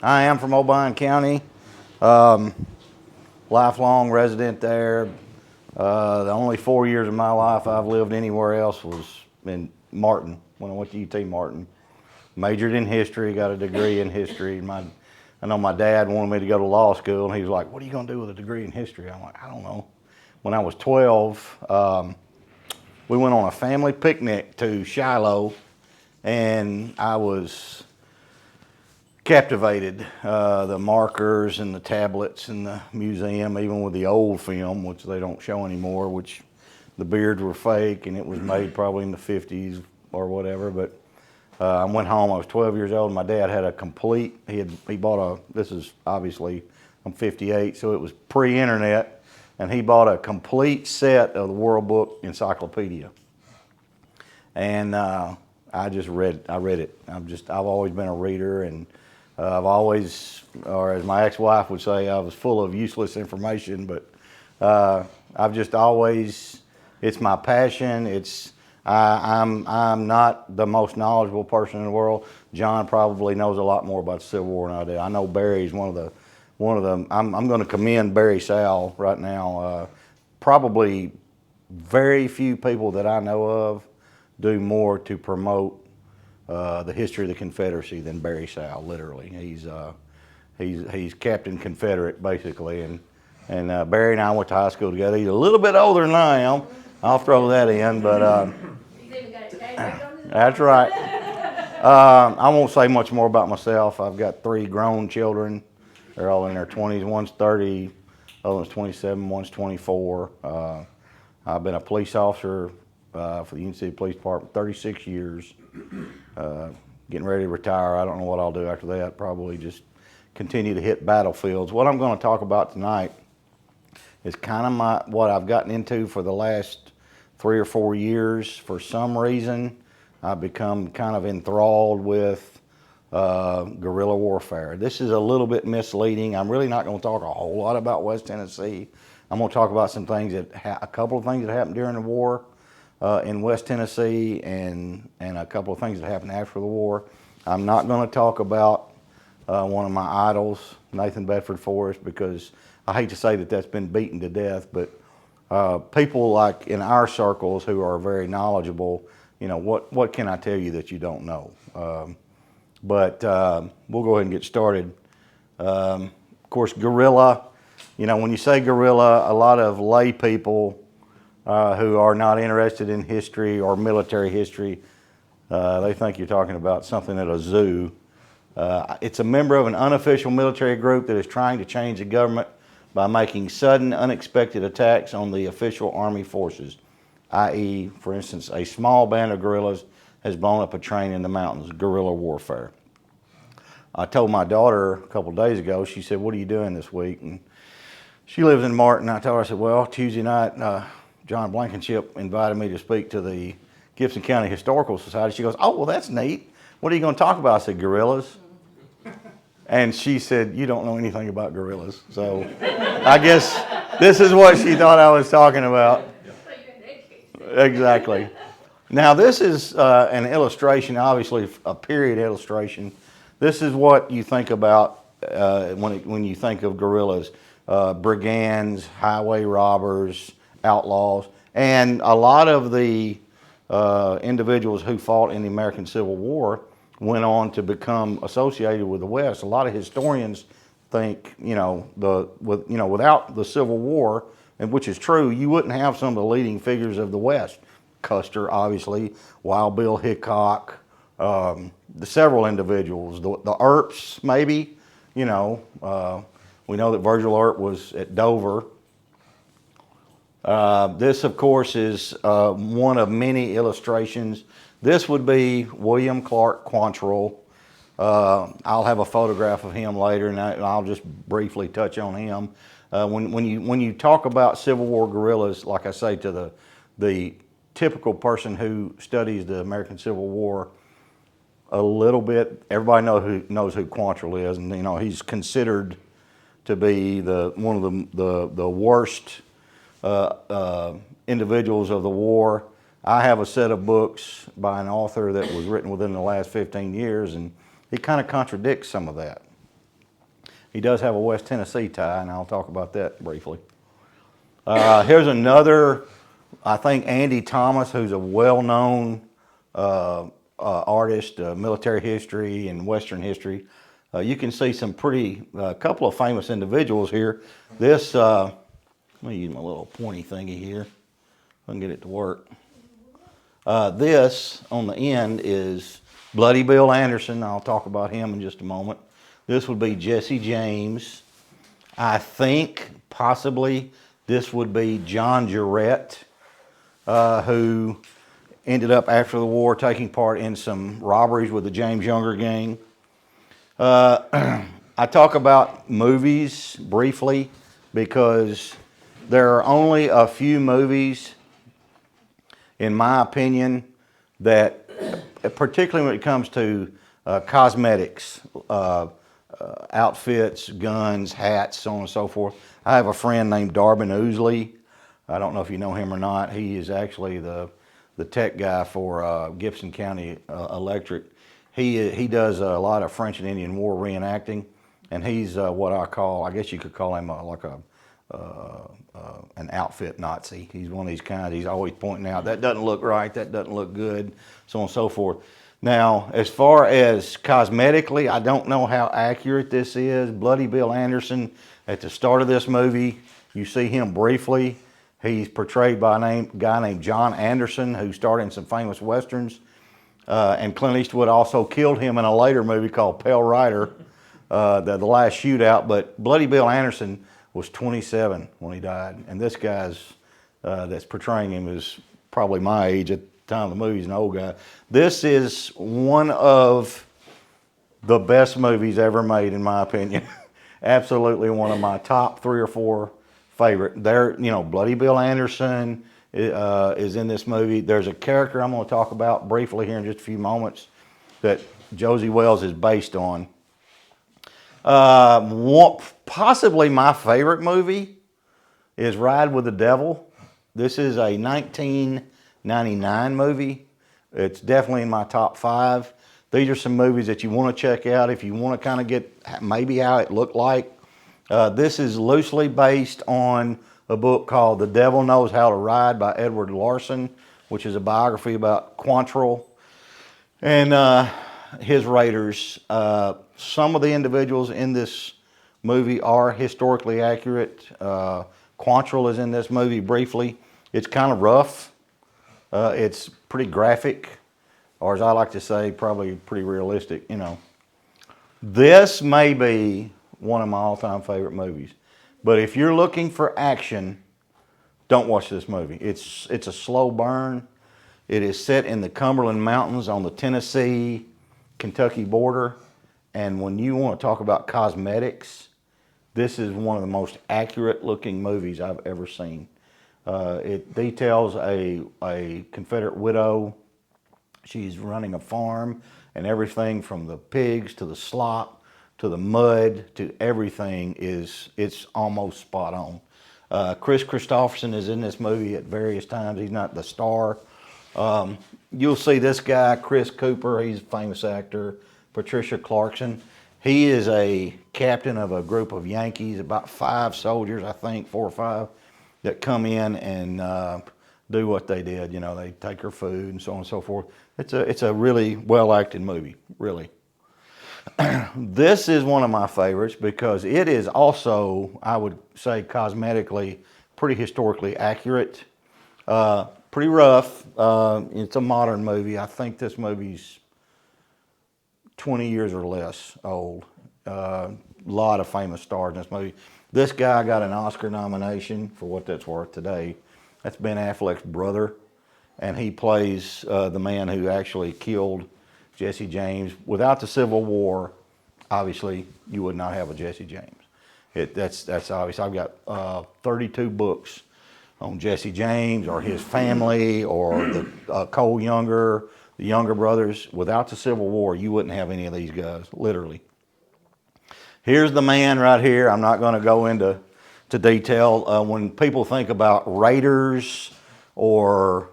I am from Obion County, um, lifelong resident there. The only 4 years of my life I've lived anywhere else was in Martin, when I went to UT Martin. Majored in history, got a degree in history. I know my dad wanted me to go to law school, and he was like, "What are you going to do with a degree in history?" I'm like, "I don't know." When I was 12, we went on a family picnic to Shiloh, and I was captivated. The markers and the tablets in the museum, even with the old film, which they don't show anymore, which the beards were fake, and it was made probably in the 50s or whatever. But I went home, I was 12 years old, and my dad had a complete, he bought this is obviously, I'm 58, so it was pre-internet, and he bought a complete set of the World Book Encyclopedia. And I read it. I've always been a reader, and I've always, or as my ex-wife would say, I was full of useless information, but I've just always, it's my passion. I'm not the most knowledgeable person in the world. John probably knows a lot more about the Civil War than I do. I know Barry's one of the. I'm going to commend Barry Sal right now. Probably very few people that I know of do more to promote the history of the Confederacy than Barry Sal. Literally, he's Captain Confederate basically, and Barry and I went to high school together. He's a little bit older than I am. I'll throw that in, but that's right. I won't say much more about myself. I've got 3 grown children. They're all in their 20s. One's 30, other one's 27, one's 24. I've been a police officer for the Union City Police Department 36 years. Getting ready to retire. I don't know what I'll do after that. Probably just continue to hit battlefields. What I'm going to talk about tonight is kind of what I've gotten into for the last 3 or 4 years. For some reason, I've become kind of enthralled with guerrilla warfare. This is a little bit misleading. I'm really not going to talk a whole lot about West Tennessee. I'm going to talk about some things a couple of things that happened during the war in West Tennessee, and a couple of things that happened after the war. I'm not going to talk about one of my idols, Nathan Bedford Forrest, because I hate to say that that's been beaten to death, but people like in our circles who are very knowledgeable, you know, what can I tell you that you don't know? But we'll go ahead and get started. Of course, guerrilla, you know, when you say guerrilla, a lot of lay people who are not interested in history or military history, they think you're talking about something at a zoo. It's a member of an unofficial military group that is trying to change the government by making sudden, unexpected attacks on the official army forces, i.e., for instance, a small band of guerrillas has blown up a train in the mountains, guerrilla warfare. I told my daughter a couple of days ago, she said, "What are you doing this week?" And she lives in Martin. I told her, I said, "Well, Tuesday night, John Blankenship invited me to speak to the Gibson County Historical Society." She goes, "Oh, well, that's neat. What are you going to talk about?" I said, "Guerrillas." And she said, "You don't know anything about guerrillas." So I guess this is what she thought I was talking about. Exactly. Now this is an illustration, obviously a period illustration. This is what you think about when you think of guerrillas. Brigands, highway robbers, outlaws, and a lot of the individuals who fought in the American Civil War went on to become associated with the West. A lot of historians think, you know, without the Civil War, and which is true, you wouldn't have some of the leading figures of the West. Custer, obviously, Wild Bill Hickok, the several individuals, the Earps, maybe, you know. We know that Virgil Earp was at Dover. This, of course, is one of many illustrations. This would be William Clark Quantrill. I'll have a photograph of him later, and I'll just briefly touch on him. When you talk about Civil War guerrillas, like I say, to the typical person who studies the American Civil War a little bit, everybody knows who Quantrill is, and you know he's considered to be one of the worst individuals of the war. I have a set of books by an author that was written within the last 15 years, and he kind of contradicts some of that. He does have a West Tennessee tie, and I'll talk about that briefly. Here's another, I think Andy Thomas, who's a well-known artist, military history and Western history. You can see some couple of famous individuals here. This, let me use my little pointy thingy here. If I can get it to work. This on the end is Bloody Bill Anderson. I'll talk about him in just a moment. This would be Jesse James. I think possibly this would be John Jarrett, who ended up after the war taking part in some robberies with the James Younger gang. I talk about movies briefly because there are only a few movies, in my opinion, that, particularly when it comes to cosmetics, outfits, guns, hats, so on and so forth. I have a friend named Darbin Ousley. I don't know if you know him or not. He is actually the tech guy for Gibson County Electric. He does a lot of French and Indian War reenacting, and he's what I call, I guess you could call him an outfit Nazi. He's one of these kinds. He's always pointing out, that doesn't look right, that doesn't look good, so on and so forth. Now, as far as cosmetically, I don't know how accurate this is. Bloody Bill Anderson, at the start of this movie, you see him briefly. He's portrayed by a guy named John Anderson, who starred in some famous Westerns. And Clint Eastwood also killed him in a later movie called Pale Rider, the last shootout. But Bloody Bill Anderson was 27 when he died. And this guy's that's portraying him is probably my age at the time of the movie. He's an old guy. This is one of the best movies ever made, in my opinion. Absolutely one of my top 3 or 4 favorite. There, Bloody Bill Anderson is in this movie. There's a character I'm going to talk about briefly here in just a few moments that Josie Wells is based on. Possibly my favorite movie is Ride with the Devil. This is a 1999 movie. It's definitely in my top 5. These are some movies that you want to check out if you want to kind of get maybe how it looked like. This is loosely based on a book called The Devil Knows How to Ride by Edward Larson, which is a biography about Quantrill and his raiders. Some of the individuals in this movie are historically accurate. Quantrill is in this movie briefly. It's kind of rough. It's pretty graphic, or as I like to say, probably pretty realistic, This may be one of my all-time favorite movies. But if you're looking for action, don't watch this movie. It's a slow burn. It is set in the Cumberland Mountains on the Tennessee-Kentucky border. And when you want to talk about cosmetics, this is one of the most accurate-looking movies I've ever seen. It details a Confederate widow. She's running a farm, and everything from the pigs to the slop to the mud to everything it's almost spot on. Chris Christopherson is in this movie at various times. He's not the star. You'll see this guy, Chris Cooper. He's a famous actor. Patricia Clarkson. He is a captain of a group of Yankees, about 5 soldiers, I think, 4 or 5, that come in and do what they did. They take her food and so on and so forth. It's a really well-acted movie, really. This is one of my favorites because it is also, I would say, cosmetically pretty historically accurate. Pretty rough. It's a modern movie. I think this movie's 20 years or less old. Lot of famous stars in this movie. This guy got an Oscar nomination, for what that's worth today. That's Ben Affleck's brother, and he plays the man who actually killed Jesse James. Without the Civil War, obviously, you would not have a Jesse James. That's obvious. I've got 32 books on Jesse James or his family or the Cole Younger, the Younger brothers. Without the Civil War, you wouldn't have any of these guys, literally. Here's the man right here. I'm not going to go into detail. When people think about raiders or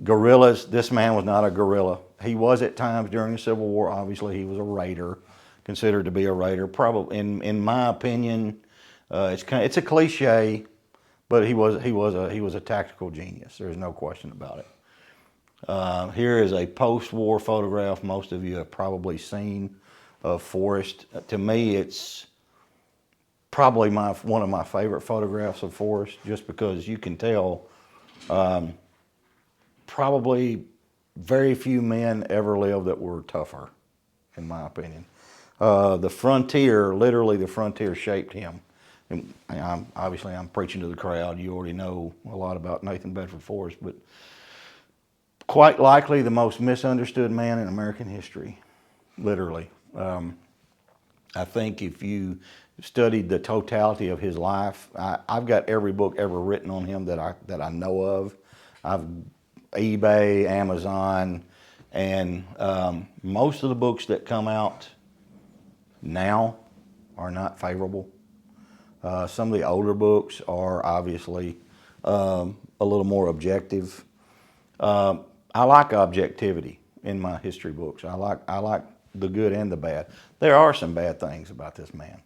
guerrillas, this man was not a guerrilla. He was at times during the Civil War. Obviously, he was a raider considered to be a Raider. Probably, in my opinion, it's a cliche, but he was a tactical genius. There's no question about it. Here is a post-war photograph most of you have probably seen of Forrest. To me, it's probably one of my favorite photographs of Forrest, just because you can tell probably very few men ever lived that were tougher, in my opinion. The frontier, literally the frontier shaped him. And obviously I'm preaching to the crowd. You already know a lot about Nathan Bedford Forrest, but quite likely the most misunderstood man in American history, literally. I think if you studied the totality of his life, I've got every book ever written on him that I know of. I've eBay, Amazon, and most of the books that come out now are not favorable. Some of the older books are obviously a little more objective. I like objectivity in my history books. I like the good and the bad. There are some bad things about this man.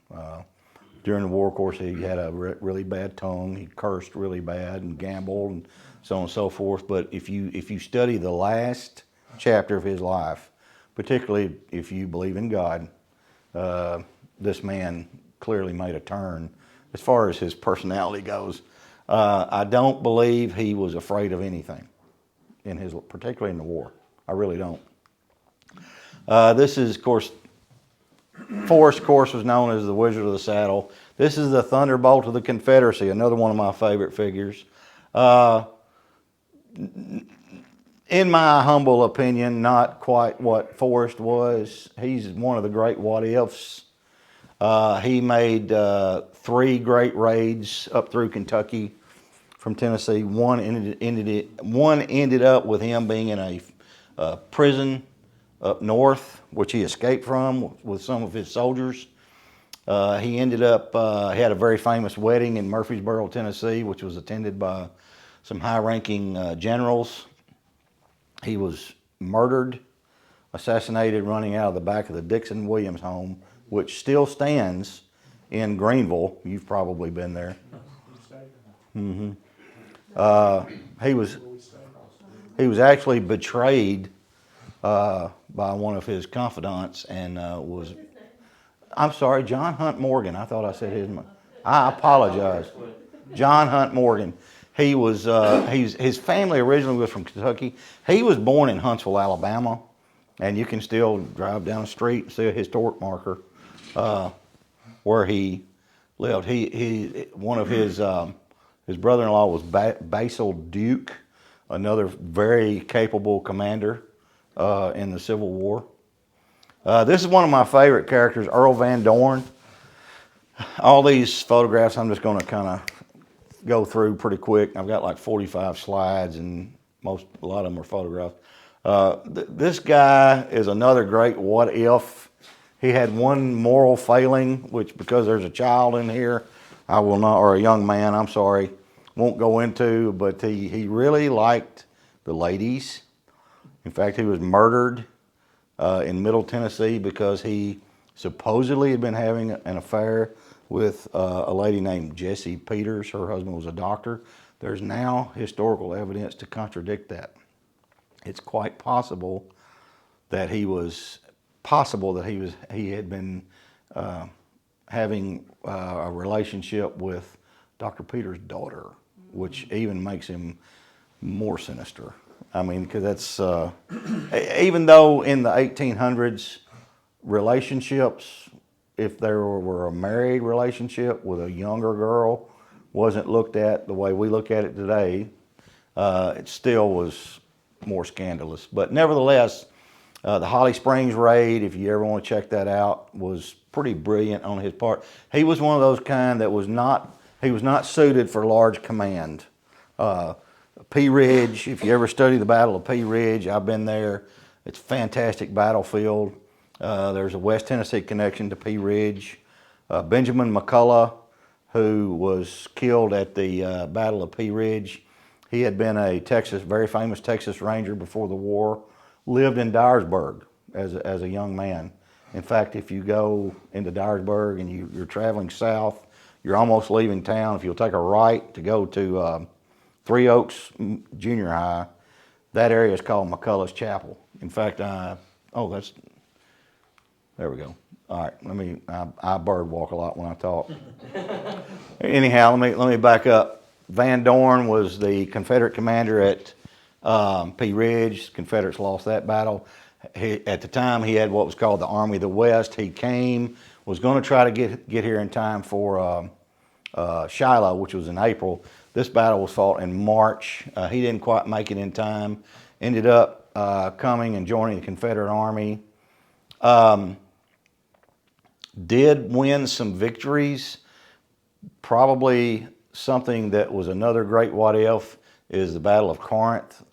During the war, of course, he had a really bad tongue. He cursed really bad and gambled and so on and so forth. But if you study the last chapter of his life, particularly if you believe in God, this man clearly made a turn as far as his personality goes. I don't believe he was afraid of anything particularly in the war. I really don't. This is, of course, Forrest, of course, was known as the Wizard of the Saddle. This is the Thunderbolt of the Confederacy, another one of my favorite figures. In my humble opinion, not quite what Forrest was. He's one of the great what-ifs. He made 3 great raids up through Kentucky from Tennessee. One ended up with him being in a prison up north, which he escaped from with some of his soldiers. He ended up, he had a very famous wedding in Murfreesboro, Tennessee, which was attended by some high-ranking generals. He was murdered, assassinated, running out of the back of the Dixon Williams home, which still stands in Greenville. You've probably been there. Mm-hmm. He was actually betrayed by one of his confidants and I'm sorry, John Hunt Morgan. I thought I said his name. I apologize. John Hunt Morgan. He was, his family originally was from Kentucky. He was born in Huntsville, Alabama, and you can still drive down the street and see a historic marker where he lived. One of his brother-in-law was Basil Duke, another very capable commander in the Civil War. This is one of my favorite characters, Earl Van Dorn. All these photographs I'm just going to kind of go through pretty quick. I've got like 45 slides and a lot of them are photographs. This guy is another great what if. He had one moral failing, which because there's a child in here, I will not, or a young man, I'm sorry, won't go into, but he really liked the ladies. In fact, he was murdered in Middle Tennessee because he supposedly had been having an affair with a lady named Jessie Peters. Her husband was a doctor. There's now historical evidence to contradict that. It's quite possible that he had been having a relationship with Dr. Peters' daughter, which even makes him more sinister. I mean, because that's, even though in the 1800s, relationships, if there were a married relationship with a younger girl, wasn't looked at the way we look at it today, it still was more scandalous. But nevertheless, the Holly Springs raid, if you ever want to check that out, was pretty brilliant on his part. He was one of those kind that was not suited for large command. Pea Ridge, if you ever study the Battle of Pea Ridge, I've been there. It's a fantastic battlefield. There's a West Tennessee connection to Pea Ridge. Benjamin McCullough, who was killed at the Battle of Pea Ridge, he had been a very famous Texas Ranger before the war, lived in Dyersburg as a young man. In fact, if you go into Dyersburg and you're traveling south, you're almost leaving town. If you'll take a right to go to Three Oaks Junior High, that area is called McCullough's Chapel. In fact, there we go. All right, I bird walk a lot when I talk. Anyhow, let me back up. Van Dorn was the Confederate commander at Pea Ridge. Confederates lost that battle. At the time, he had what was called the Army of the West. He was going to try to get here in time for Shiloh, which was in April. This battle was fought in March. He didn't quite make it in time. Ended up coming and joining the Confederate Army. Did win some victories. Probably something that was another great what if is the Battle of Corinth.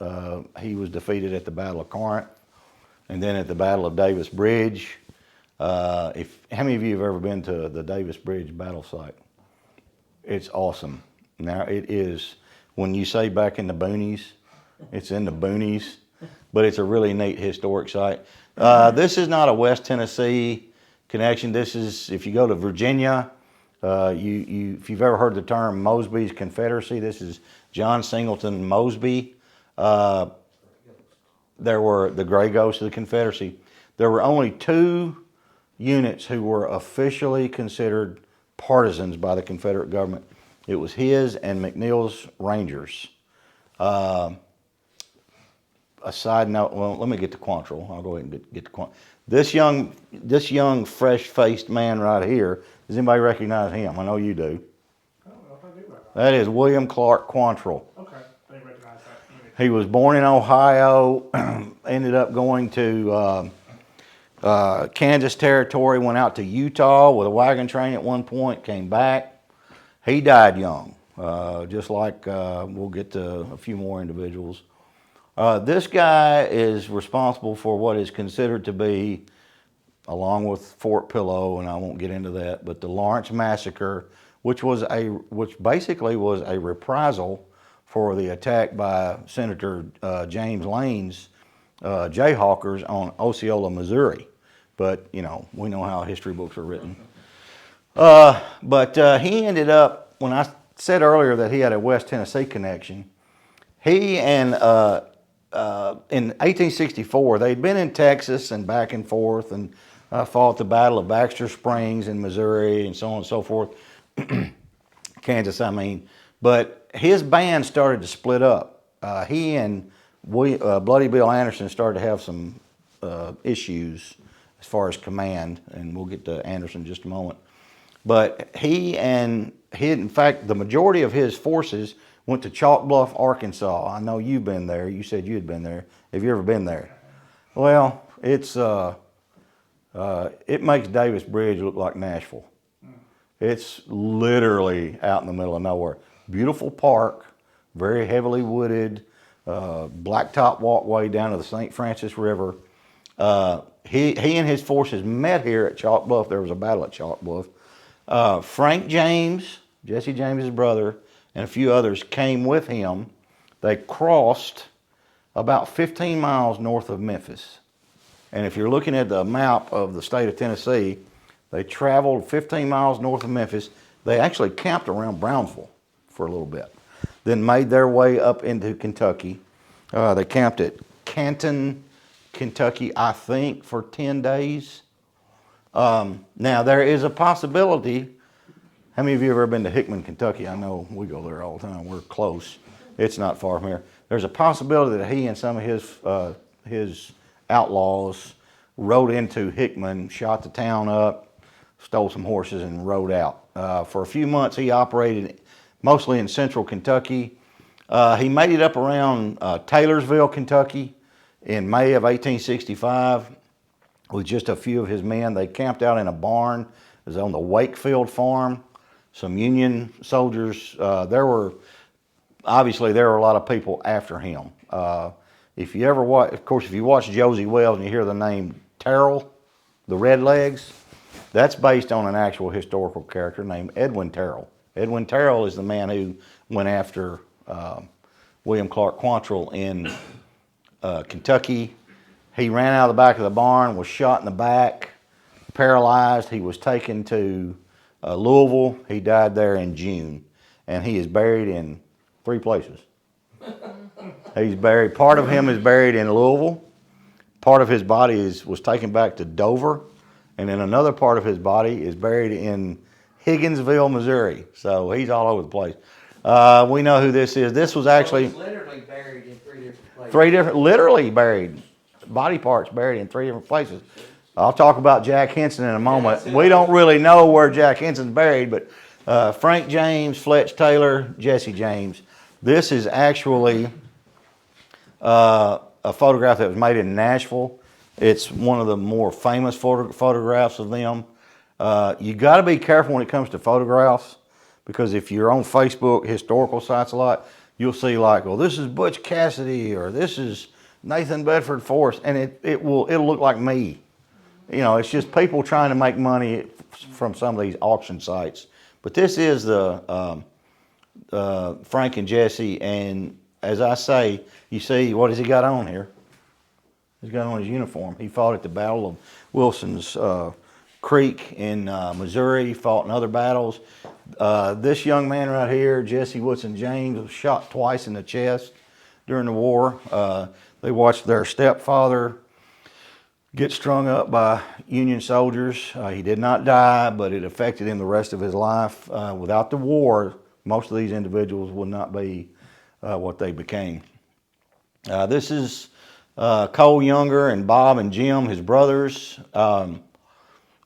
He was defeated at the Battle of Corinth, and then at the Battle of Davis Bridge. How many of you have ever been to the Davis Bridge battle site? It's awesome. Now it is, when you say back in the boonies, it's in the boonies, but it's a really neat historic site. This is not a West Tennessee connection. This is, if you go to Virginia, if you've ever heard the term Mosby's Confederacy, this is John Singleton Mosby. There were the Gray Ghosts of the Confederacy. There were only 2 units who were officially considered partisans by the Confederate government. It was his and McNeill's Rangers. A side note, well, let me get to Quantrill. I'll go ahead and get to Quantrill. This young, fresh-faced man right here, does anybody recognize him? I know you do. I don't know if I do. That is William Clark Quantrill. Okay, I didn't recognize that. He was born in Ohio, ended up going to Kansas Territory, went out to Utah with a wagon train at one point, came back. He died young, just like we'll get to a few more individuals. This guy is responsible for what is considered to be, along with Fort Pillow, and I won't get into that, but the Lawrence Massacre, which basically was a reprisal for the attack by Senator James Lane's Jayhawkers on Osceola, Missouri. But, we know how history books are written. But he ended up, when I said earlier that he had a West Tennessee connection, he and in 1864, they'd been in Texas and back and forth and fought the Battle of Baxter Springs in Missouri and so on and so forth. Kansas, I mean. But his band started to split up. He and Bloody Bill Anderson started to have some issues as far as command, and we'll get to Anderson in just a moment. But in fact, the majority of his forces went to Chalk Bluff, Arkansas. I know you've been there. You said you had been there. Have you ever been there? Well, it makes Davis Bridge look like Nashville. It's literally out in the middle of nowhere. Beautiful park, very heavily wooded, blacktop walkway down to the St. Francis River. He and his forces met here at Chalk Bluff. There was a battle at Chalk Bluff. Frank James, Jesse James's brother, and a few others came with him. They crossed about 15 miles north of Memphis. And if you're looking at the map of the state of Tennessee, they traveled 15 miles north of Memphis. They actually camped around Brownsville for a little bit, then made their way up into Kentucky. They camped at Canton, Kentucky, I think, for 10 days. Now, there is a possibility. How many of you have ever been to Hickman, Kentucky? I know we go there all the time. We're close. It's not far from here. There's a possibility that he and some of his outlaws rode into Hickman, shot the town up, stole some horses, and rode out. For a few months, he operated mostly in central Kentucky. He made it up around Taylorsville, Kentucky in May of 1865 with just a few of his men. They camped out in a barn. It was on the Wakefield farm. Some Union soldiers. There were a lot of people after him. If you ever watch, of course, if you watch Josie Wells and you hear the name Terrell, the Redlegs, that's based on an actual historical character named Edwin Terrell. Edwin Terrell is the man who went after William Clark Quantrill in Kentucky. He ran out of the back of the barn, was shot in the back. paralyzed. He was taken to Louisville. He died there in June, and he is buried in 3 places. He's buried. Part of him is buried in Louisville. Part of his body was taken back to Dover, and then another part of his body is buried in Higginsville, Missouri. So he's all over the place. We know who this is. This was actually literally buried in 3 different places. literally buried, body parts buried in 3 different places. I'll talk about Jack Henson in a moment. We don't really know where Jack Henson's buried, but Frank James, Fletch Taylor, Jesse James. This is actually a photograph that was made in Nashville. It's one of the more famous photographs of them. You got to be careful when it comes to photographs, because if you're on Facebook, historical sites a lot, you'll see like, well, this is Butch Cassidy or this is Nathan Bedford Forrest, and it'll look like me. You know, it's just people trying to make money from some of these auction sites. But this is the Frank and Jesse, and as I say, you see, what has he got on here? He's got on his uniform. He fought at the Battle of Wilson's Creek in Missouri. He fought in other battles. This young man right here, Jesse Woodson James, was shot twice in the chest during the war. They watched their stepfather get strung up by Union soldiers. He did not die, but it affected him the rest of his life. Without the war, most of these individuals would not be what they became. This is Cole Younger and Bob and Jim, his brothers. I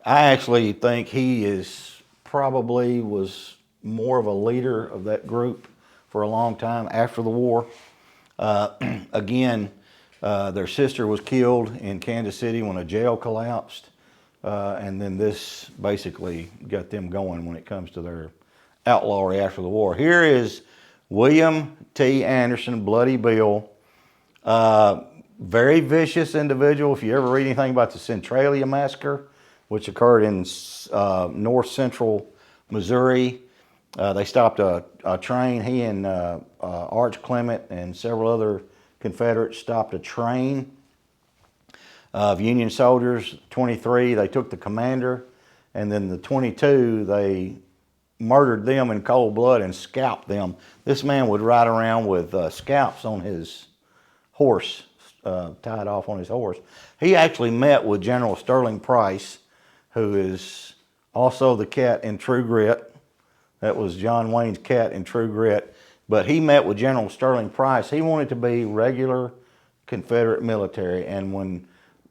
actually think he probably was more of a leader of that group for a long time after the war. Again, their sister was killed in Kansas City when a jail collapsed, and then this basically got them going when it comes to their outlawry after the war. Here is William T. Anderson, Bloody Bill. Very vicious individual. If you ever read anything about the Centralia Massacre, which occurred in north central Missouri, they stopped a train. He and Arch Clement and several other Confederates stopped a train of Union soldiers. 23, they took the commander, and then the 22, they murdered them in cold blood and scalped them. This man would ride around with scalps on his horse, tied off on his horse. He actually met with General Sterling Price, who is also the cat in True Grit. That was John Wayne's cat in True Grit. But he met with General Sterling Price. He wanted to be regular Confederate military, and when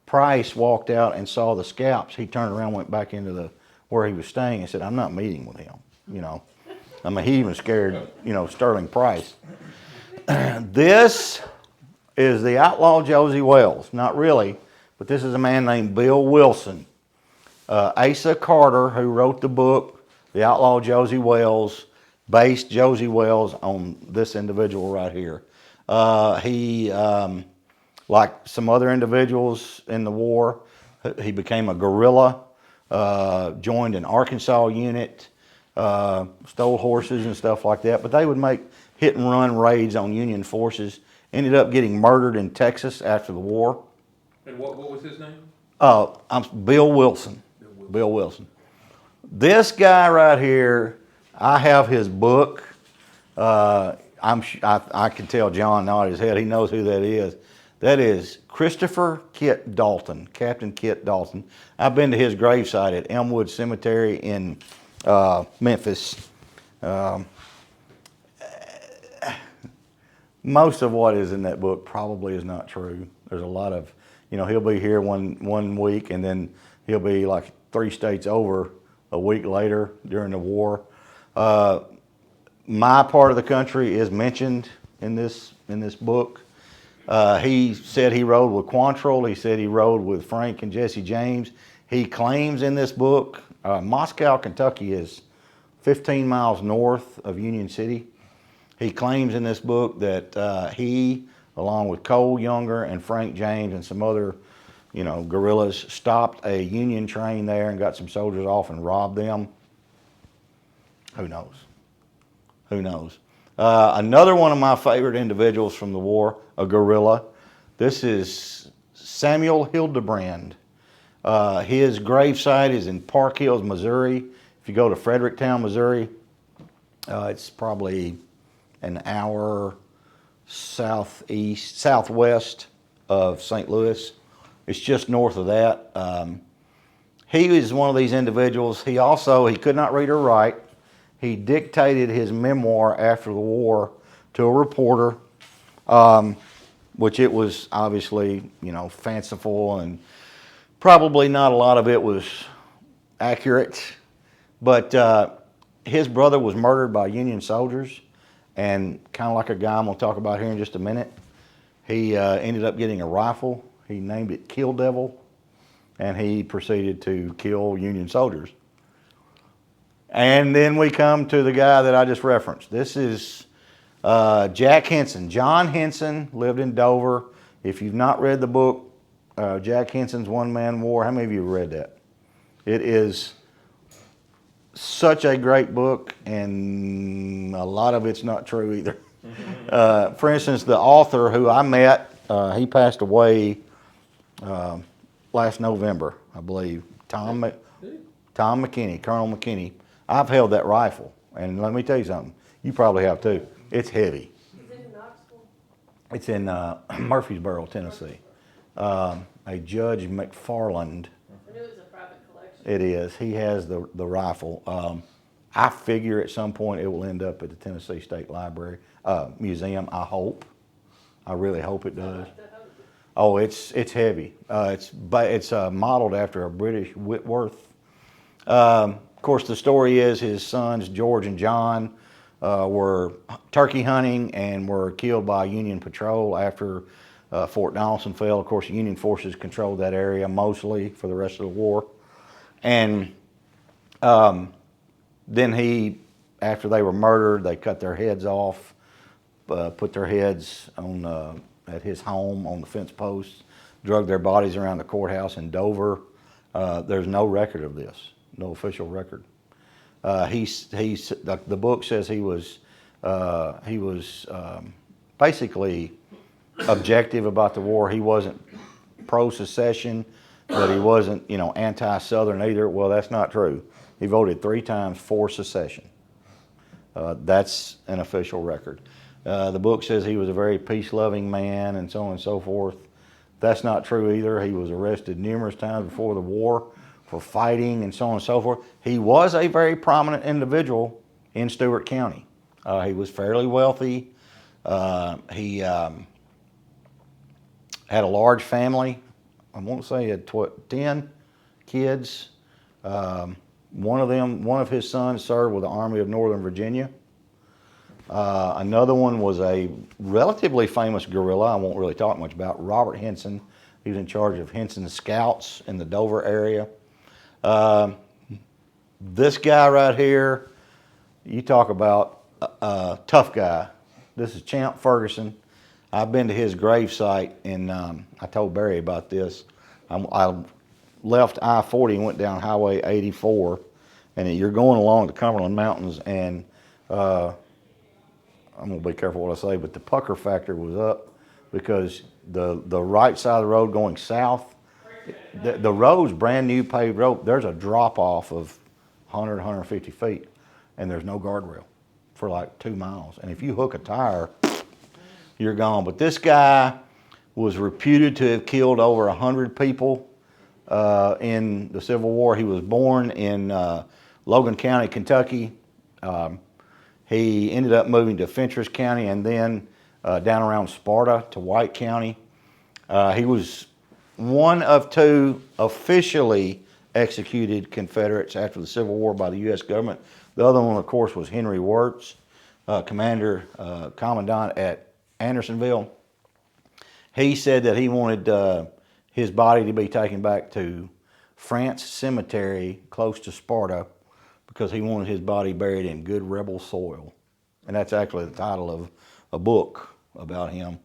Price walked out and saw the scalps, he turned around, went back into where he was staying, and said, "I'm not meeting with him." You know, I mean, he even scared, Sterling Price. This is the outlaw Josie Wells. Not really, but this is a man named Bill Wilson. Asa Carter, who wrote the book, The Outlaw Josie Wells, based Josie Wells on this individual right here. He, like some other individuals in the war, he became a guerrilla, joined an Arkansas unit, stole horses and stuff like that. But they would make hit and run raids on Union forces. Ended up getting murdered in Texas after the war. And what was his name? I'm Bill Wilson. Bill Wilson. This guy right here, I have his book. I can tell John nodded his head. He knows who that is. That is Christopher Kit Dalton, Captain Kit Dalton. I've been to his gravesite at Elmwood Cemetery in Memphis. Most of what is in that book probably is not true. There's a lot of, he'll be here one week, and then he'll be like 3 states over a week later during the war. My part of the country is mentioned in this book. He said he rode with Quantrill. He said he rode with Frank and Jesse James. He claims in this book, Moscow, Kentucky is 15 miles north of Union City. He claims in this book that he, along with Cole Younger and Frank James and some other, guerrillas, stopped a Union train there and got some soldiers off and robbed them. Who knows? Who knows? Another one of my favorite individuals from the war, a guerrilla. This is Samuel Hildebrand. His gravesite is in Park Hills, Missouri. If you go to Fredericktown, Missouri, it's probably an hour southwest of St. Louis. It's just north of that. He is one of these individuals. He could not read or write. He dictated his memoir after the war to a reporter, which it was obviously, fanciful, and probably not a lot of it was accurate. But his brother was murdered by Union soldiers, and kind of like a guy I'm going to talk about here in just a minute, he ended up getting a rifle. He named it Kill Devil, and he proceeded to kill Union soldiers. And then we come to the guy that I just referenced. This is Jack Henson. John Henson lived in Dover. If you've not read the book, Jack Henson's One Man War, how many of you have read that? It is such a great book, and a lot of it's not true either. For instance, the author who I met, he passed away last November, I believe. Tom McKinney, Colonel McKinney. I've held that rifle, and let me tell you something. You probably have too. It's heavy. Is it in Knoxville? It's in Murfreesboro, Tennessee. A Judge McFarland. I knew it was a private collection. It is. He has the rifle. I figure at some point it will end up at the Tennessee State Library Museum. I hope. I really hope it does. Oh, it's heavy. It's modeled after a British Whitworth. Of course, the story is his sons George and John were turkey hunting and were killed by Union patrol after Fort Donelson fell. Of course, the Union forces controlled that area mostly for the rest of the war. And then after they were murdered, they cut their heads off, put their heads on at his home on the fence posts, drug their bodies around the courthouse in Dover. There's no record of this, no official record. The book says he was basically objective about the war. He wasn't pro-secession, but he wasn't, anti-Southern either. Well, that's not true. He voted 3 times for secession. That's an official record. The book says he was a very peace-loving man and so on and so forth. That's not true either. He was arrested numerous times before the war for fighting and so on and so forth. He was a very prominent individual in Stewart County. He was fairly wealthy. He had a large family. I won't say he had 10 kids. One of his sons served with the Army of Northern Virginia. Another one was a relatively famous guerrilla I won't really talk much about, Robert Henson. He was in charge of Henson's Scouts in the Dover area. This guy right here, you talk about a tough guy. This is Champ Ferguson. I've been to his gravesite, and I told Barry about this. I left I-40 and went down Highway 84, and you're going along the Cumberland Mountains, and I'm going to be careful what I say, but the pucker factor was up because the right side of the road going south, the road's brand new paved road. There's a drop off of 100, 150 feet, and there's no guardrail for like 2 miles. And if you hook a tire, you're gone. But this guy was reputed to have killed over 100 people in the Civil War. He was born in Logan County, Kentucky. He ended up moving to Fentress County and then down around Sparta to White County. He was one of 2 officially executed Confederates after the Civil War by the U.S. government. The other one, of course, was Henry Wirtz, commandant at Andersonville. He said that he wanted his body to be taken back to France Cemetery close to Sparta because he wanted his body buried in good rebel soil. And that's actually the title of a book about him.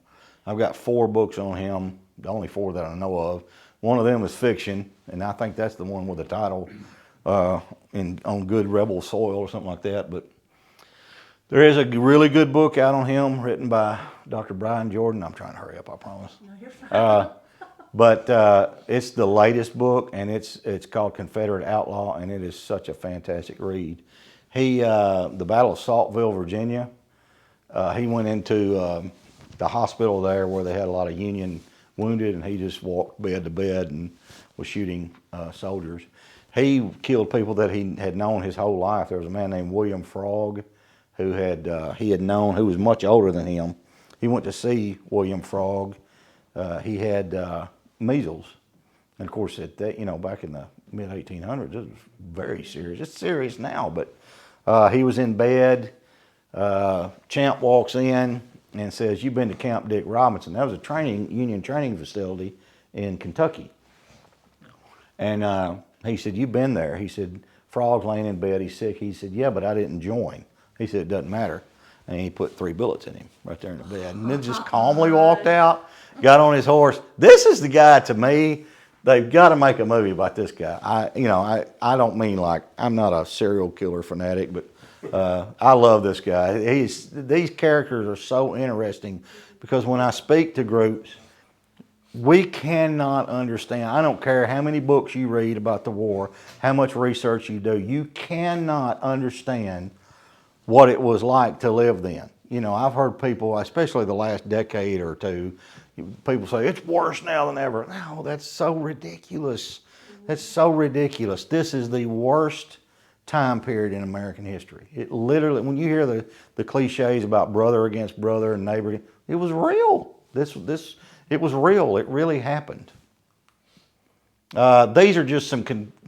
I've got 4 books on him, the only 4 that I know of. One of them is fiction, and I think that's the one with the title on good rebel soil or something like that. But there is a really good book out on him written by Dr. Brian Jordan. I'm trying to hurry up, I promise. No, you're fine. But it's the latest book, and it's called Confederate Outlaw, and it is such a fantastic read. The Battle of Saltville, Virginia, he went into the hospital there where they had a lot of Union wounded, and he just walked bed to bed and was shooting soldiers. He killed people that he had known his whole life. There was a man named William Frog who he had known, who was much older than him. He went to see William Frog. He had measles, and of course, at that, back in the mid 1800s, it was very serious. It's serious now, but he was in bed. Champ walks in and says, "You've been to Camp Dick Robinson." That was a Union training facility in Kentucky. And he said, "You've been there." He said, "Frog's laying in bed. He's sick." He said, "Yeah, but I didn't join." He said, "It doesn't matter." And he put 3 bullets in him right there in the bed. And then just calmly walked out, got on his horse. This is the guy, to me, they've got to make a movie about this guy. I don't mean like, I'm not a serial killer fanatic, but I love this guy. These characters are so interesting because when I speak to groups, we cannot understand. I don't care how many books you read about the war, how much research you do, you cannot understand what it was like to live then. I've heard people, especially the last decade or two, people say, "It's worse now than ever." No, that's so ridiculous. That's so ridiculous. This is the worst time period in American history. It literally, when you hear the cliches about brother against brother and neighbor, it was real. It was real. It really happened. These are just some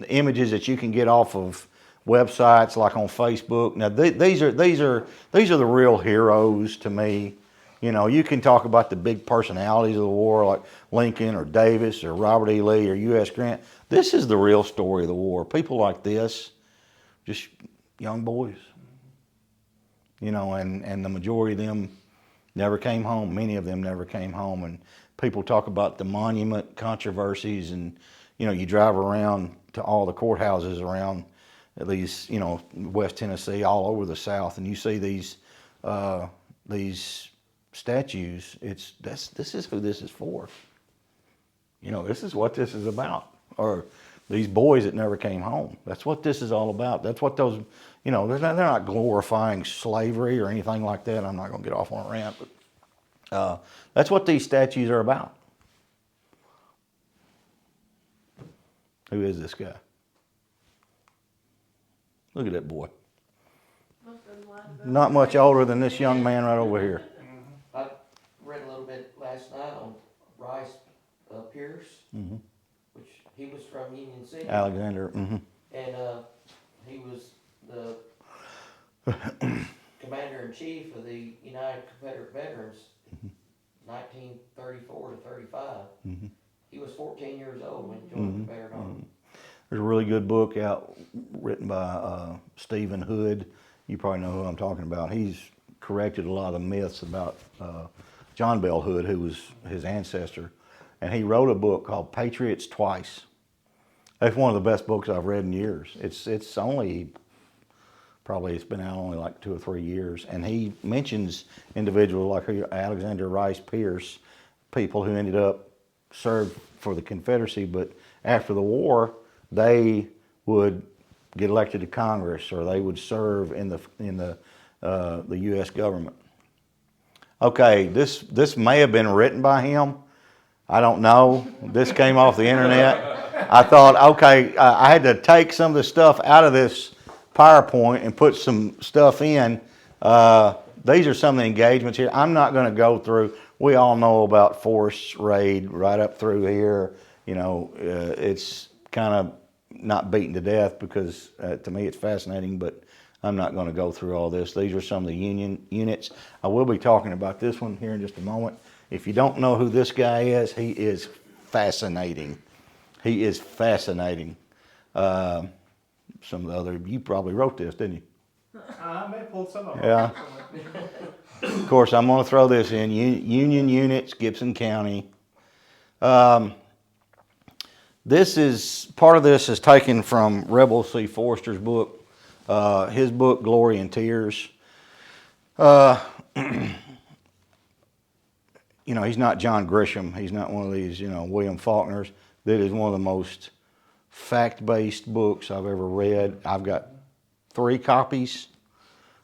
images that you can get off of websites like on Facebook. Now these are the real heroes to me. You can talk about the big personalities of the war like Lincoln or Davis or Robert E. Lee or U.S. Grant. This is the real story of the war. People like this, just young boys. And the majority of them never came home. Many of them never came home. And people talk about the monument controversies, and you drive around to all the courthouses around at least West Tennessee, all over the South, and you see these statues. This is who this is for. This is what this is about. Or these boys that never came home. That's what this is all about. That's what those, they're not glorifying slavery or anything like that. I'm not going to get off on a rant, but that's what these statues are about. Who is this guy? Look at that boy. Not much older than this young man right over here. I read a little bit last night on Rice Pierce, which he was from Union City. Alexander. And he was the commander-in-chief of the United Confederate Veterans, 1934 to 35. He was 14 years old when he joined the Confederate Army. There's a really good book out written by Stephen Hood. You probably know who I'm talking about. He's corrected a lot of the myths about John Bell Hood, who was his ancestor. And he wrote a book called Patriots Twice. That's one of the best books I've read in years. It's only, probably it's been out only like 2 or 3 years. And he mentions individuals like Alexander Rice Pierce, people who ended up served for the Confederacy, but after the war, they would get elected to Congress, or they would serve in the U.S. government. Okay, this may have been written by him. I don't know. This came off the internet. I thought, okay, I had to take some of the stuff out of this PowerPoint and put some stuff in. These are some of the engagements here. I'm not going to go through. We all know about Force Raid right up through here. It's kind of not beaten to death because to me it's fascinating, but I'm not going to go through all this. These are some of the Union units. I will be talking about this one here in just a moment. If you don't know who this guy is, he is fascinating. He is fascinating. Some of the other, you probably wrote this, didn't you? I may have pulled some of them. Yeah. Of course, I'm going to throw this in. Union units, Gibson County. This is, part of this is taken from Rebel C. Forster's book, his book, Glory and Tears. you know, he's not John Grisham. He's not one of these, you know, William Faulkners. That is one of the most fact-based books I've ever read. I've got 3 copies,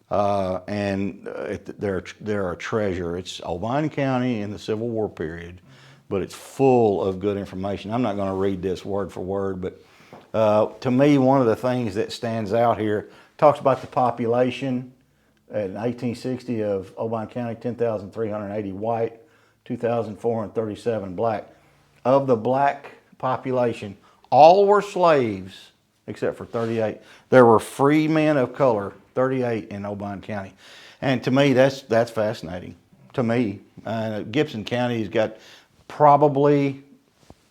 and they're a treasure. It's Obion County in the Civil War period, but it's full of good information. I'm not going to read this word for word, but to me, one of the things that stands out here talks about the population in 1860 of Obion County, 10,380 white, 2,437 black. Of the black population, all were slaves except for 38. There were free men of color, 38 in Obion County. And to me, that's fascinating. To me, Gibson County's got probably,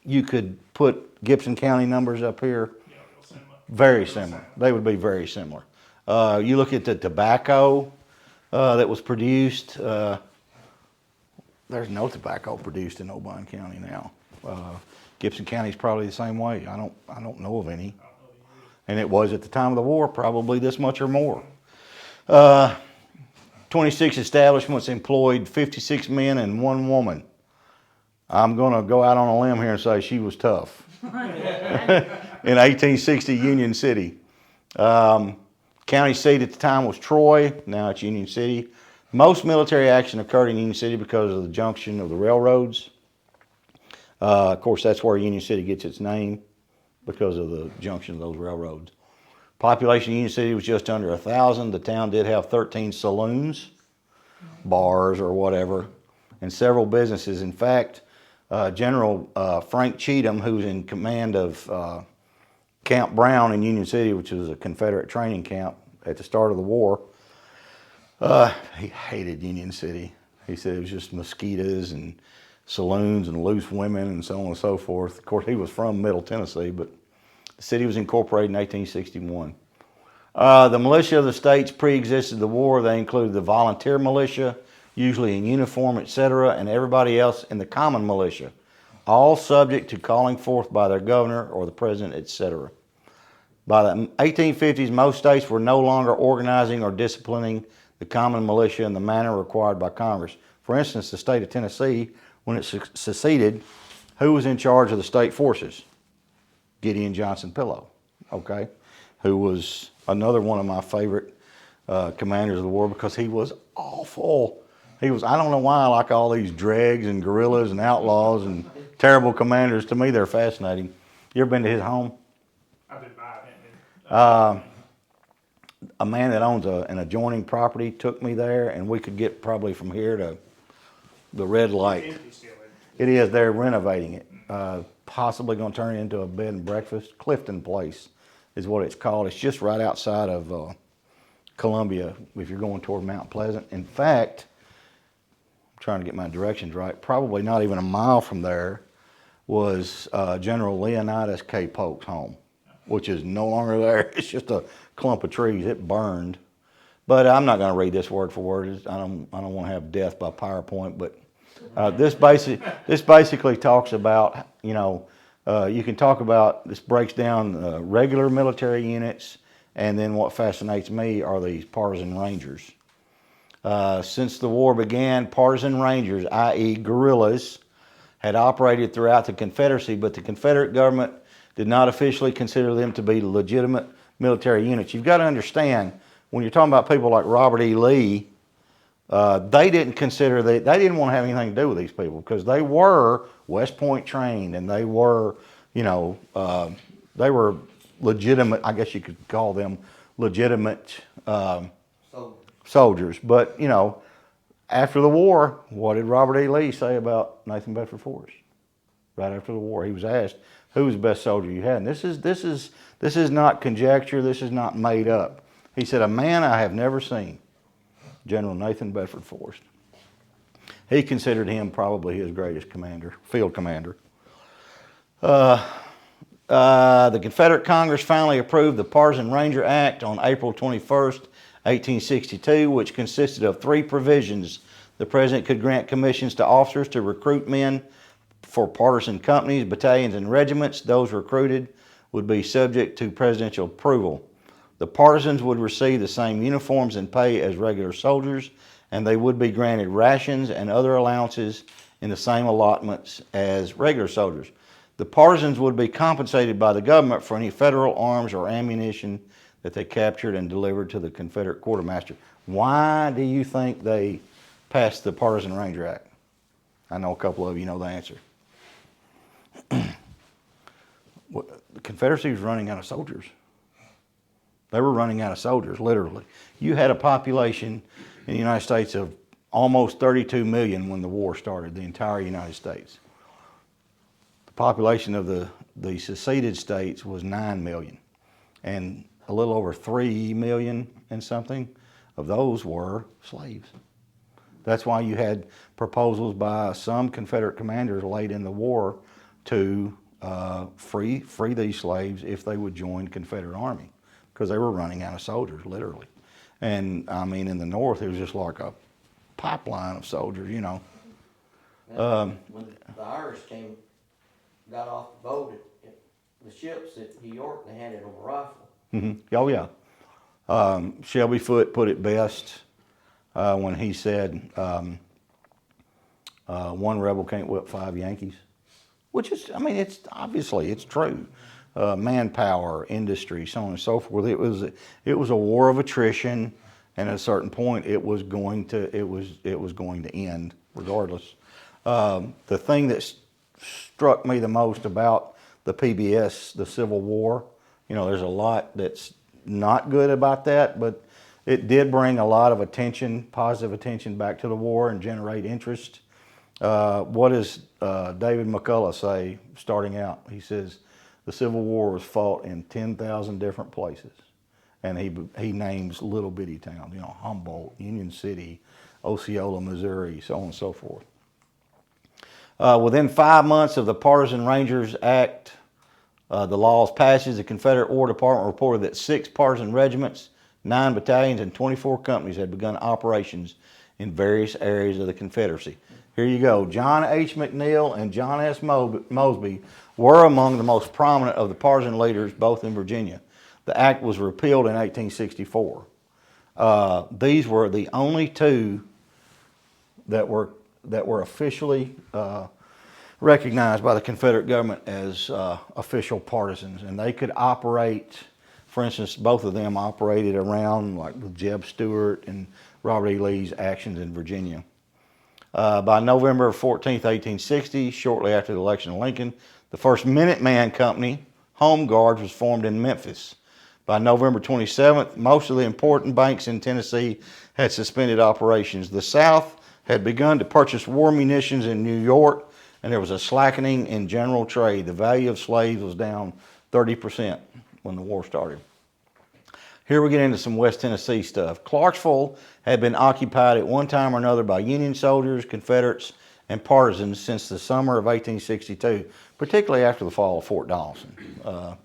you could put Gibson County numbers up here. Yeah, real similar. Very similar. They would be very similar. You look at the tobacco that was produced. There's no tobacco produced in Obion County now. Gibson County is probably the same way. I don't know of any. And it was at the time of the war, probably this much or more. 26 establishments employed 56 men and 1 woman. I'm going to go out on a limb here and say she was tough. In 1860 Union City. County seat at the time was Troy, now it's Union City. Most military action occurred in Union City because of the junction of the railroads. Of course, that's where Union City gets its name, because of the junction of those railroads. Population of Union City was just under 1,000. The town did have 13 saloons, bars or whatever, and several businesses. In fact, General Frank Cheatham, who's in command of Camp Brown in Union City, which was a Confederate training camp at the start of the war, he hated Union City. He said it was just mosquitoes and saloons and loose women and so on and so forth. Of course, he was from Middle Tennessee, but the city was incorporated in 1861. The militia of the states pre-existed the war. They included the volunteer militia, usually in uniform, etc., and everybody else in the common militia, all subject to calling forth by their governor or the president, etc. By the 1850s, most states were no longer organizing or disciplining the common militia in the manner required by Congress. For instance, the state of Tennessee, when it seceded, who was in charge of the state forces? Gideon Johnson Pillow, okay, who was another one of my favorite commanders of the war, because he was awful. He was, I don't know why I like all these dregs and guerrillas and outlaws and terrible commanders. To me, they're fascinating. You ever been to his home? I did buy it. A man that owns an adjoining property took me there, and we could get probably from here to the red light. Empty still. It is. They're renovating it. Possibly going to turn it into a bed and breakfast. Clifton Place is what it's called. It's just right outside of Columbia if you're going toward Mount Pleasant. In fact, I'm trying to get my directions right, probably not even a mile from there was General Leonidas K. Polk's home, which is no longer there. It's just a clump of trees. It burned. But I'm not going to read this word for word. I don't want to have death by PowerPoint, but this basically talks about, you know, you can talk about, this breaks down regular military units, and then what fascinates me are these partisan rangers. Since the war began, partisan rangers, i.e. guerrillas, had operated throughout the Confederacy, but the Confederate government did not officially consider them to be legitimate military units. You've got to understand, when you're talking about people like Robert E. Lee, they didn't consider they didn't want to have anything to do with these people, because they were West Point trained, and they were, you know, they were legitimate, I guess you could call them legitimate soldiers. But, you know, after the war, what did Robert E. Lee say about Nathan Bedford Forrest? Right after the war, he was asked, who was the best soldier you had? And this is not conjecture, this is not made up. He said, a man I have never seen, General Nathan Bedford Forrest. He considered him probably his greatest commander, field commander. The Confederate Congress finally approved the Partisan Ranger Act on April 21st, 1862, which consisted of 3 provisions. The President could grant commissions to officers to recruit men for partisan companies, battalions, and regiments. Those recruited would be subject to presidential approval. The partisans would receive the same uniforms and pay as regular soldiers, and they would be granted rations and other allowances in the same allotments as regular soldiers. The partisans would be compensated by the government for any federal arms or ammunition that they captured and delivered to the Confederate quartermaster. Why do you think they passed the Partisan Ranger Act? I know a couple of you know the answer. The Confederacy was running out of soldiers. They were running out of soldiers, literally. You had a population in the United States of almost 32 million when the war started, the entire United States. The population of the seceded states was 9 million. And a little over 3 million and something of those were slaves. That's why you had proposals by some Confederate commanders late in the war to free these slaves if they would join Confederate Army, because they were running out of soldiers, literally. And I mean, in the North, it was just like a pipeline of soldiers, you know. When the Irish got off the boat at the ships at New York, they handed them a rifle. Mm-hmm. Oh yeah. Shelby Foote put it best when he said, one rebel can't whip 5 Yankees. Which is, I mean, it's obviously, it's true. Manpower, industry, so on and so forth. It was a war of attrition, and at a certain point, it was going to end, regardless. The thing that struck me the most about the PBS, the Civil War, you know, there's a lot that's not good about that, but it did bring a lot of attention, positive attention, back to the war and generate interest. What does David McCullough say starting out? He says the Civil War was fought in 10,000 different places, and he names little bitty towns, you know, Humboldt, Union City, Osceola, Missouri, so on and so forth. Within 5 months of the Partisan Rangers Act, the law's passage, the Confederate War Department reported that 6 partisan regiments, 9 battalions, and 24 companies had begun operations in various areas of the Confederacy. Here you go. John H. McNeil and John S. Mosby were among the most prominent of the partisan leaders, both in Virginia. The act was repealed in 1864. These were the only 2 that were officially recognized by the Confederate government as official partisans, and they could operate. For instance, both of them operated around, like with Jeb Stuart and Robert E. Lee's actions in Virginia. By November 14th, 1860, shortly after the election of Lincoln, the first Minuteman Company, Home Guards, was formed in Memphis. By November 27th, most of the important banks in Tennessee had suspended operations. The South had begun to purchase war munitions in New York, and there was a slackening in general trade. The value of slaves was down 30% when the war started. Here we get into some West Tennessee stuff. Clarksville had been occupied at one time or another by Union soldiers, Confederates, and partisans since the summer of 1862, particularly after the fall of Fort Donelson.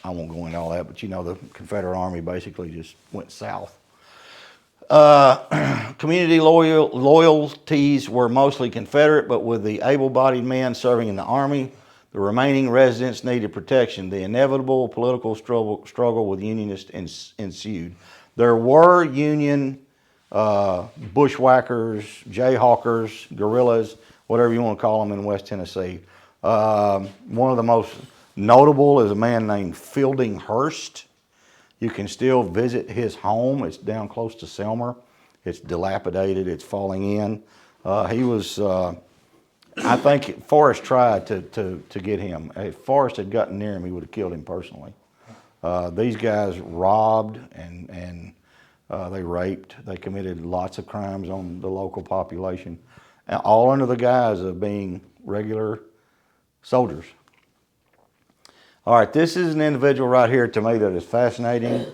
I won't go into all that, but you know, the Confederate Army basically just went south. Community loyalties were mostly Confederate, but with the able-bodied men serving in the Army, the remaining residents needed protection. The inevitable political struggle with Unionists ensued. There were Union bushwhackers, jayhawkers, guerrillas, whatever you want to call them, in West Tennessee. One of the most notable is a man named Fielding Hurst. You can still visit his home. It's down close to Selmer. It's dilapidated. It's falling in. He was... I think Forrest tried to get him. If Forrest had gotten near him, he would have killed him personally. These guys robbed and they raped. They committed lots of crimes on the local population, all under the guise of being regular soldiers. All right, this is an individual right here to me that is fascinating.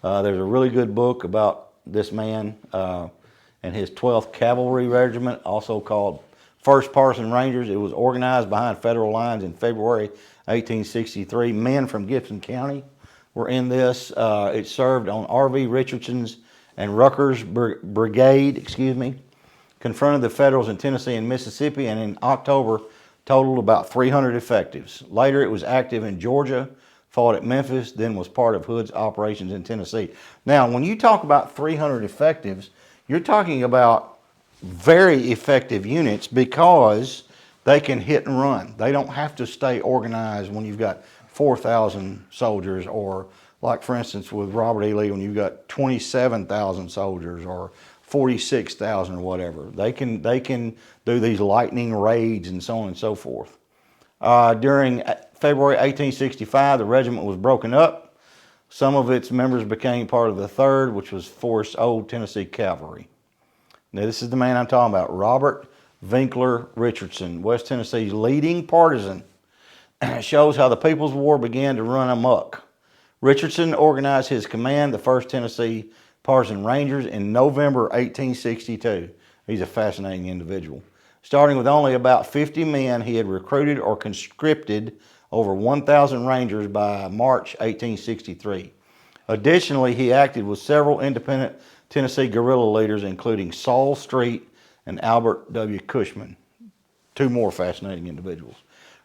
There's a really good book about this man and his 12th Cavalry Regiment, also called 1st Partisan Rangers. It was organized behind federal lines in February 1863. Men from Gibson County were in this. It served on R.V. Richardson's and Rucker's brigade, confronted the Federals in Tennessee and Mississippi, and in October totaled about 300 effectives. Later it was active in Georgia, fought at Memphis, then was part of Hood's operations in Tennessee. Now, when you talk about 300 effectives, you're talking about very effective units because they can hit and run. They don't have to stay organized when you've got 4,000 soldiers, or like for instance with Robert E. Lee, when you've got 27,000 soldiers or 46,000 or whatever. They can do these lightning raids and so on and so forth. During February 1865, the regiment was broken up. Some of its members became part of the 3rd, which was Forrest's Old Tennessee Cavalry. Now, this is the man I'm talking about, Robert Winkler Richardson, West Tennessee's leading partisan. It shows how the People's War began to run amok. Richardson organized his command, the 1st Tennessee Partisan Rangers, in November 1862. He's a fascinating individual. Starting with only about 50 men, he had recruited or conscripted over 1,000 Rangers by March 1863. Additionally, he acted with several independent Tennessee guerrilla leaders, including Saul Street and Albert W. Cushman, 2 more fascinating individuals.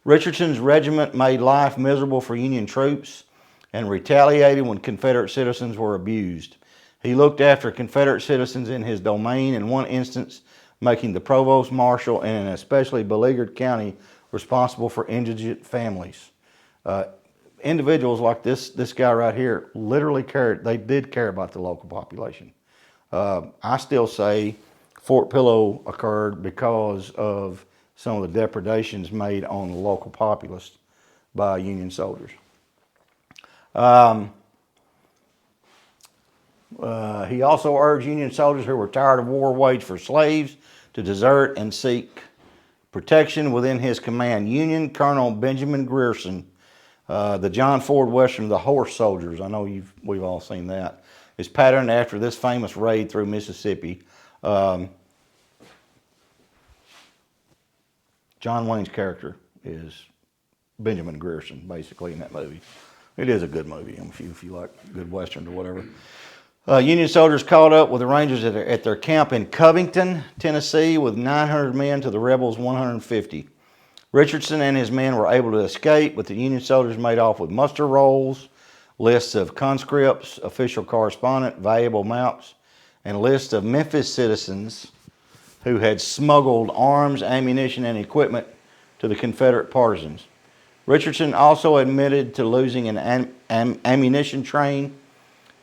Richardson's regiment made life miserable for Union troops and retaliated when Confederate citizens were abused. He looked after Confederate citizens in his domain, in one instance making the provost marshal in an especially beleaguered county responsible for indigent families. Individuals like this guy right here literally cared. They did care about the local population. I still say Fort Pillow occurred because of some of the depredations made on the local populace by Union soldiers. He also urged Union soldiers who were tired of war waged for slaves to desert and seek protection within his command. Union Colonel Benjamin Grierson, the John Ford Western of the Horse Soldiers, I know we've all seen that, is patterned after this famous raid through Mississippi. John Wayne's character is Benjamin Grierson, basically, in that movie. It is a good movie, if you like good westerns or whatever. Union soldiers caught up with the Rangers at their camp in Covington, Tennessee, with 900 men to the rebels' 150. Richardson and his men were able to escape, but the Union soldiers made off with muster rolls, lists of conscripts, official correspondence, valuable maps, and lists of Memphis citizens who had smuggled arms, ammunition, and equipment to the Confederate partisans. Richardson also admitted to losing an ammunition train.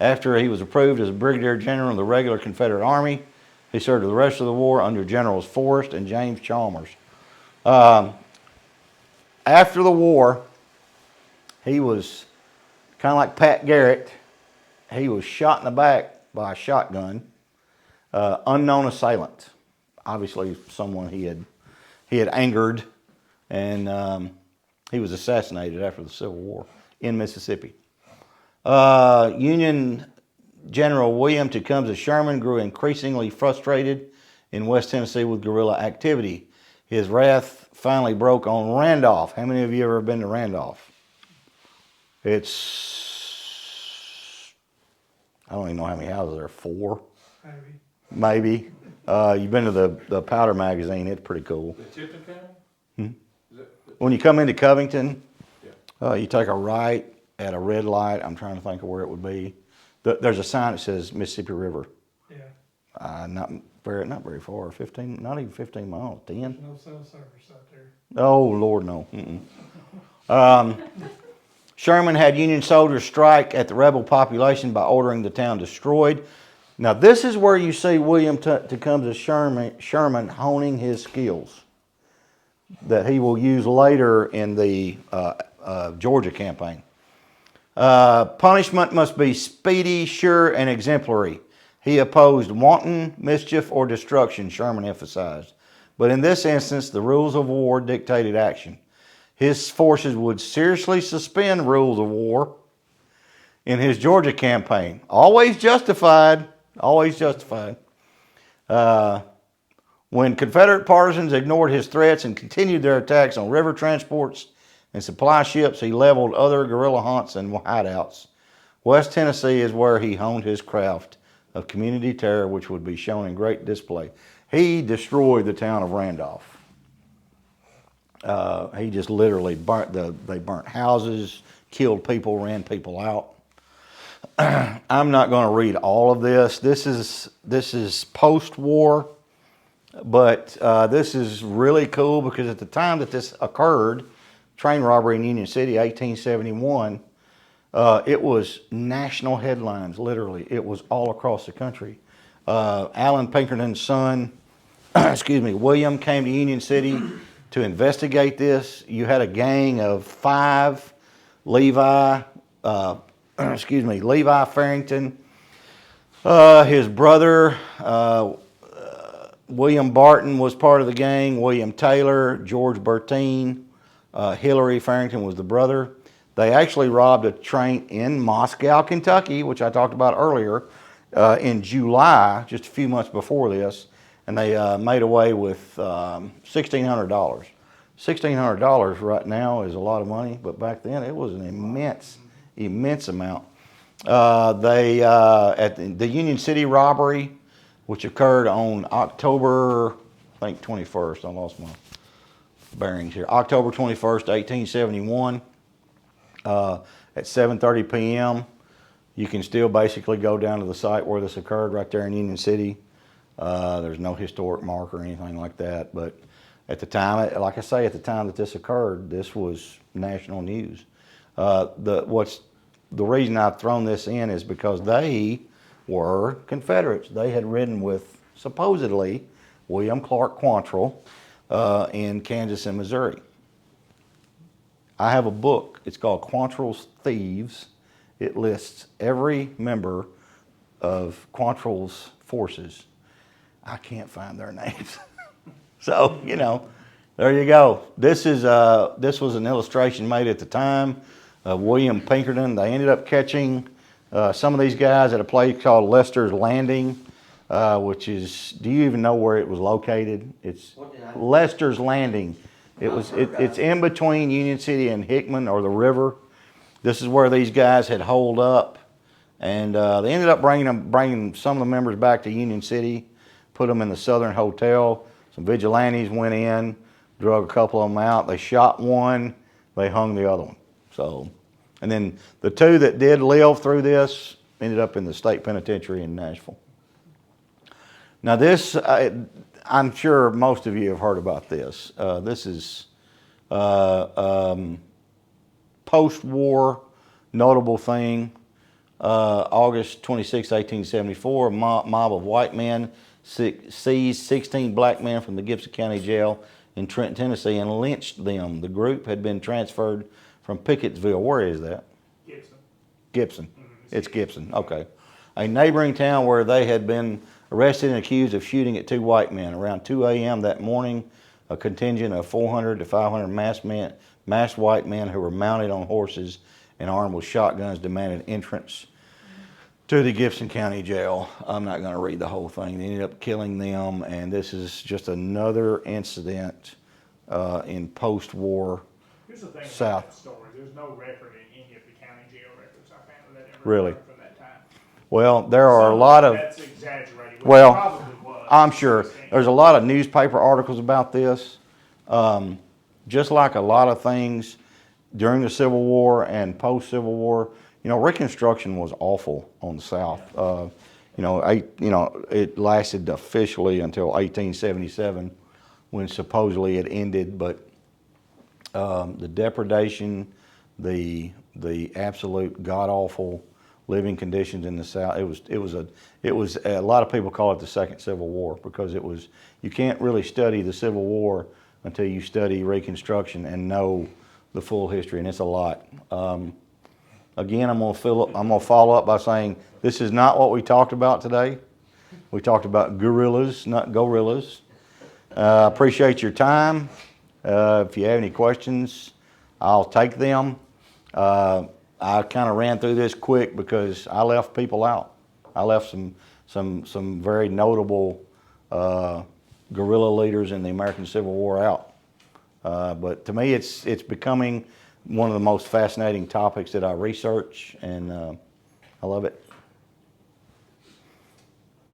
After he was approved as a brigadier general in the regular Confederate Army, he served the rest of the war under Generals Forrest and James Chalmers. After the war, he was kind of like Pat Garrett. He was shot in the back by a shotgun, unknown assailant. Obviously, someone he had angered, and he was assassinated after the Civil War in Mississippi. Union General William Tecumseh Sherman grew increasingly frustrated in West Tennessee with guerrilla activity. His wrath finally broke on Randolph. How many of you ever been to Randolph? It's, I don't even know how many houses there are, 4? Maybe. You've been to the Powder Magazine. It's pretty cool. The Tipton County? When you come into Covington, you take a right at a red light. I'm trying to think of where it would be. There's a sign that says Mississippi River. Yeah. Not very far. 15, not even 15 miles. 10. No cell service out there. Oh Lord, no. Sherman had Union soldiers strike at the rebel population by ordering the town destroyed. Now this is where you see William Tecumseh Sherman honing his skills that he will use later in the Georgia campaign. Punishment must be speedy, sure, and exemplary. He opposed wanton mischief or destruction, Sherman emphasized. But in this instance, the rules of war dictated action. His forces would seriously suspend rules of war in his Georgia campaign. Always justified, always justified. When Confederate partisans ignored his threats and continued their attacks on river transports and supply ships, he leveled other guerrilla haunts and hideouts. West Tennessee is where he honed his craft of community terror, which would be shown in great display. He destroyed the town of Randolph. He just literally they burnt houses, killed people, ran people out. I'm not going to read all of this. This is post-war. But this is really cool because at the time that this occurred, train robbery in Union City, 1871, it was national headlines, literally. It was all across the country. Allen Pinkerton's son, excuse me, William, came to Union City to investigate this. You had a gang of 5, Levi, Levi Farrington, his brother, William Barton was part of the gang, William Taylor, George Bertine, Hillary Farrington was the brother. They actually robbed a train in Moscow, Kentucky, which I talked about earlier, in July, just a few months before this, and they made away with $1,600. $1,600 right now is a lot of money, but back then it was an immense amount. At the Union City robbery, which occurred on October, I think 21st, I lost my bearings here, October 21st, 1871, at 7:30 p.m. You can still basically go down to the site where this occurred right there in Union City. There's no historic mark or anything like that, but at the time, like I say, at the time that this occurred, this was national news. The reason I've thrown this in is because they were Confederates. They had ridden with, supposedly, William Clark Quantrill in Kansas and Missouri. I have a book. It's called Quantrill's Thieves. It lists every member of Quantrill's forces. I can't find their names. So, you know, there you go. This was an illustration made at the time of William Pinkerton. They ended up catching some of these guys at a place called Lester's Landing, which is, do you even know where it was located? It's Lester's Landing. It's in between Union City and Hickman, or the river. This is where these guys had holed up, and they ended up bringing some of the members back to Union City, put them in the Southern Hotel. Some vigilantes went in, drug a couple of them out. They shot one, they hung the other one. So, and then the 2 that did live through this ended up in the state penitentiary in Nashville. Now this, I'm sure most of you have heard about this. This is post-war notable thing. August 26, 1874, a mob of white men seized 16 black men from the Gibson County Jail in Trenton, Tennessee, and lynched them. The group had been transferred from Pickettsville. Where is that? Gibson. Gibson. It's Gibson. Okay. A neighboring town where they had been arrested and accused of shooting at 2 white men. Around 2 a.m. that morning, a contingent of 400 to 500 masked white men who were mounted on horses and armed with shotguns demanded entrance to the Gibson County Jail. I'm not going to read the whole thing. They ended up killing them, and this is just another incident in post-war Here's the thing South. about that story. There's no record in any of the county jail records I found that ever Really? occurred from that time. Well, there are a Some lot of, That's exaggerated. which well, it probably was. I'm sure, there's a lot of newspaper articles about this. Just like a lot of things during the Civil War and post-Civil War, you know, Reconstruction was awful on the South. It lasted officially until 1877, when supposedly it ended. But the depredation, the absolute god awful living conditions in the South. It was a lot of people call it the Second Civil War, because you can't really study the Civil War until you study Reconstruction and know the full history, and it's a lot. Again, I'm gonna follow up by saying this is not what we talked about today. We talked about guerrillas, not gorillas. Appreciate your time. If you have any questions, I'll take them. I kind of ran through this quick because I left people out. I left some very notable guerrilla leaders in the American Civil War out. But to me, it's becoming one of the most fascinating topics that I research, and I love it.